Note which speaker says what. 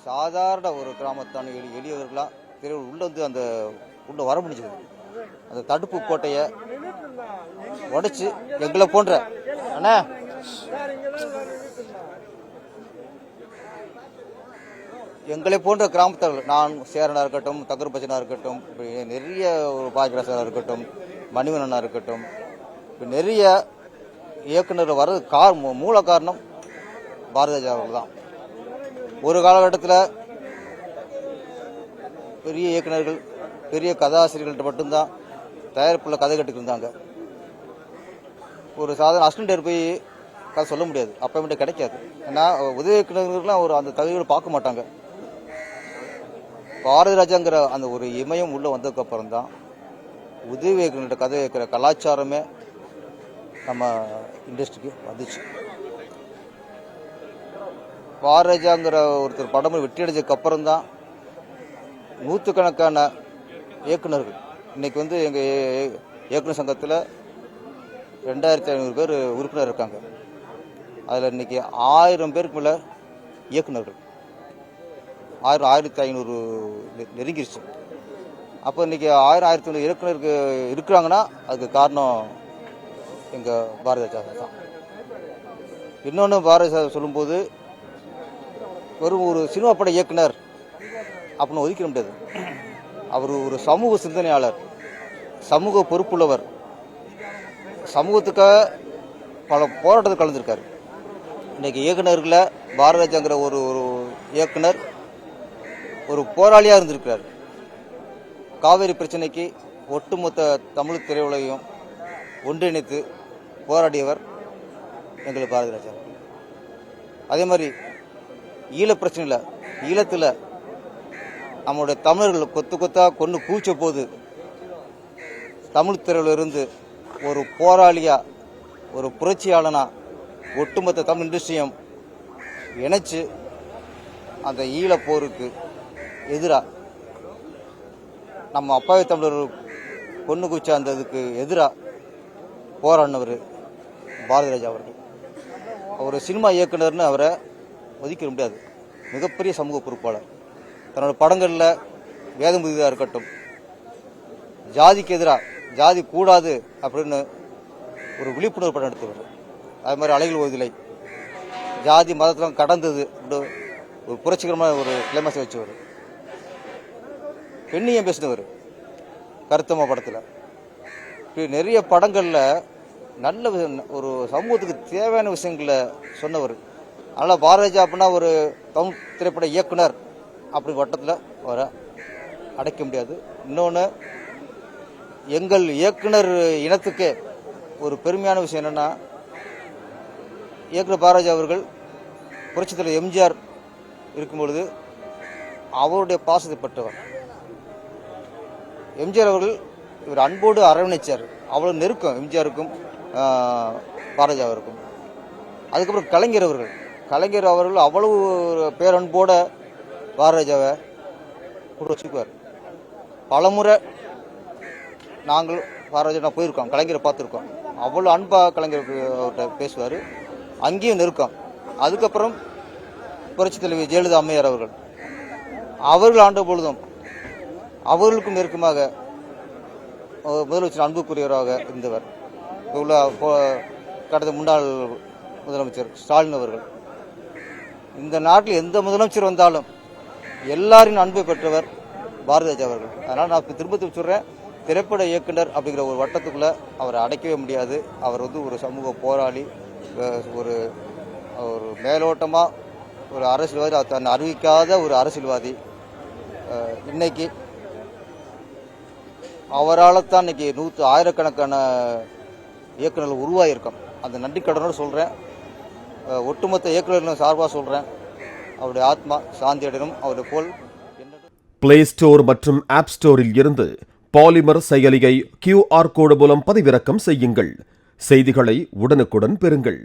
Speaker 1: சாதாரண ஒரு கிராமத்தான எளியவர்களாக தெருவில் உள்ள வந்து அந்த உள்ள வர முடிஞ்சது. அந்த தடுப்பு கோட்டையை உடைச்சு எங்களை போன்ற அண்ணா எங்களை போன்ற கிராமத்தவர்கள், நான் சேரனாக இருக்கட்டும், தகர்பச்சனாக இருக்கட்டும், நிறைய பாஜராசனாக இருக்கட்டும், மணிவண்ணனாக இருக்கட்டும், இப்போ நிறைய இயக்குநர்கள் வர்றது மூல காரணம் பாரதிராஜா அவர்கள் தான். ஒரு காலகட்டத்தில் பெரிய இயக்குநர்கள், பெரிய கதாசிரியர்கள்ட்ட மட்டும்தான் தயாரிப்புள்ள கதை கட்டுக்கு இருந்தாங்க. ஒரு சாதாரண அசிஸ்டன்ட் போய் கதை சொல்ல முடியாது, அப்போ கிடைக்காது. ஏன்னா உதவி இயக்குநர்கள்லாம் அந்த தகுதிகளை பார்க்க மாட்டாங்க. பாரதிராஜாங்கிற அந்த ஒரு இமயம் உள்ள வந்ததுக்கு அப்புறம் தான் உதவி இயக்குநர்கிட்ட கதை வைக்கிற கலாச்சாரமே நம்ம இண்டஸ்ட்ரிக்கு வந்துச்சு. பாரதிராஜாங்கிற ஒருத்தர் படம் வெற்றி அடைஞ்சதுக்கு அப்புறம் தான் நூற்றுக்கணக்கான இயக்குநர்கள் இன்னைக்கு வந்து எங்கள் இயக்குநர் சங்கத்தில் 2500 பேர் உறுப்பினர் இருக்காங்க. அதில் இன்னைக்கு 1000 பேருக்கு மேலே இயக்குநர்கள், 1500 நெருங்கிருச்சு. அப்போ இன்னைக்கு 1500 இயக்குநருக்கு இருக்கிறாங்கன்னா அதுக்கு காரணம் எங்கள் பாரதிராஜா தான். இன்னொன்று பாரதிராஜா சொல்லும்போது ஒரு சினிமா பட இயக்குனர் அப்படின்னு ஒதுக்க முடியாது. அவர் ஒரு சமூக சிந்தனையாளர், சமூக பொறுப்புள்ளவர், சமூகத்துக்காக பல போராட்டத்தில் கலந்துருக்காரு. இன்னைக்கு இயக்குநர்களை பாரதிராஜாங்கிற ஒரு இயக்குனர் ஒரு போராளியாக இருந்திருக்கிறார். காவேரி பிரச்சனைக்கு ஒட்டுமொத்த தமிழ் திரையுலகையும் ஒன்றிணைத்து போராடியவர் எங்களுக்கு பாரதிராஜா. அதே மாதிரி ஈழப் பிரச்சனையில், ஈழத்தில் நம்மளுடைய தமிழர்கள் கொத்து கொத்தாக கொண்டு கூச்ச போது தமிழ் திரையிலிருந்து ஒரு போராளியா, ஒரு புரட்சியாளனா ஒட்டுமொத்த தமிழ் இண்டஸ்ட்ரியும் இணைச்சு அந்த ஈழப்போருக்கு எதிராக நம்ம அப்பாவி தமிழர் கொண்டு குச்ச அந்த இதுக்கு எதிராக போராடினவர் பாரதிராஜா அவர்கள். அவர் சினிமா இயக்குனர்னு அவரை ஒதுக்க முடியாது. மிகப்பெரிய சமூக பொறுப்பாளர். தன்னோட படங்களில் வேதமுதிதாக இருக்கட்டும், ஜாதிக்கு எதிராக, ஜாதி கூடாது அப்படின்னு ஒரு விழிப்புணர்வு படம் எடுத்தவர். அது மாதிரி அலைகள் ஓதிலை, ஜாதி மதத்தெல்லாம் கடந்தது ஒரு புரட்சிகரமான ஒரு கிளைமாஸ் வச்சவர். பெண்ணியம் பேசினவர் கருத்தம்மா படத்தில். நிறைய படங்களில் நல்ல ஒரு சமூகத்துக்கு தேவையான விஷயங்களை சொன்னவர். அதனால் பாரதிராஜா அப்படின்னா ஒரு தமிழ் திரைப்பட இயக்குனர் அப்படி வட்டத்தில் வர அடைக்க முடியாது. இன்னொன்று, எங்கள் இயக்குனர் இனத்துக்கே ஒரு பெருமையான விஷயம் என்னென்னா, இயக்குனர் பாரதிராஜா அவர்கள் புரட்சித் தலைவர் எம்ஜிஆர் இருக்கும்பொழுது அவருடைய பாசத்தை பெற்றவர். எம்ஜிஆர் அவர்கள் இவர் அன்போடு அரவணைச்சார். அவ்வளோ நெருக்கம் எம்ஜிஆருக்கும் பாரதிராஜாவிற்கும். அதுக்கப்புறம் கலைஞர் அவர்கள் அவ்வளவு பேரன்போட பாரதிராஜாவை வச்சுக்குவார். பலமுறை நாங்கள் பாரதிராஜா போயிருக்கோம், கலைஞரை பார்த்துருக்கோம். அவ்வளோ அன்பாக கலைஞர் அவர்கிட்ட பேசுவார், அங்கேயும் நெருக்கம். அதுக்கப்புறம் புரட்சி தலைவி ஜெயலலிதா அம்மையார் அவர்கள் ஆண்ட பொழுதும் அவர்களுக்கும் நெருக்கமாக முதலமைச்சர் அன்புக்குரியவராக இருந்தவர். உள்ள கடந்த முன்னாள் முதலமைச்சர் ஸ்டாலின் அவர்கள். இந்த நாட்டில் எந்த முதலமைச்சர் வந்தாலும் எல்லாரின் அன்பை பெற்றவர் பாரதிராஜா அவர்கள். அதனால் நான் திரும்ப சொல்கிறேன், திரைப்பட இயக்குனர் அப்படிங்கிற ஒரு வட்டத்துக்குள்ளே அவரை அடைக்கவே முடியாது. அவர் ஒரு சமூக போராளி, ஒரு மேலோட்டமாக ஒரு அரசியல்வாதி, தன்னை அறிவிக்காத ஒரு அரசியல்வாதி. இன்னைக்கு அவரால் தான் இன்னைக்கு ஆயிரக்கணக்கான இயக்குநர்கள் உருவாகியிருக்கோம். அந்த நன்றி கடனோடு சொல்கிறேன். ஒட்டுமொத்த இயக்குநர்கள் சார்பாக சொல்கிறேன், அவருடைய ஆத்மா சாந்தி அடையணும். அவருடைய போல்
Speaker 2: பிளே ஸ்டோர் மற்றும் ஆப் ஸ்டோரில் இருந்து பாலிமர் செயலியை QR கோடு மூலம் பதிவிறக்கம் செய்யுங்கள். செய்திகளை உடனுக்குடன் பெறுங்கள்.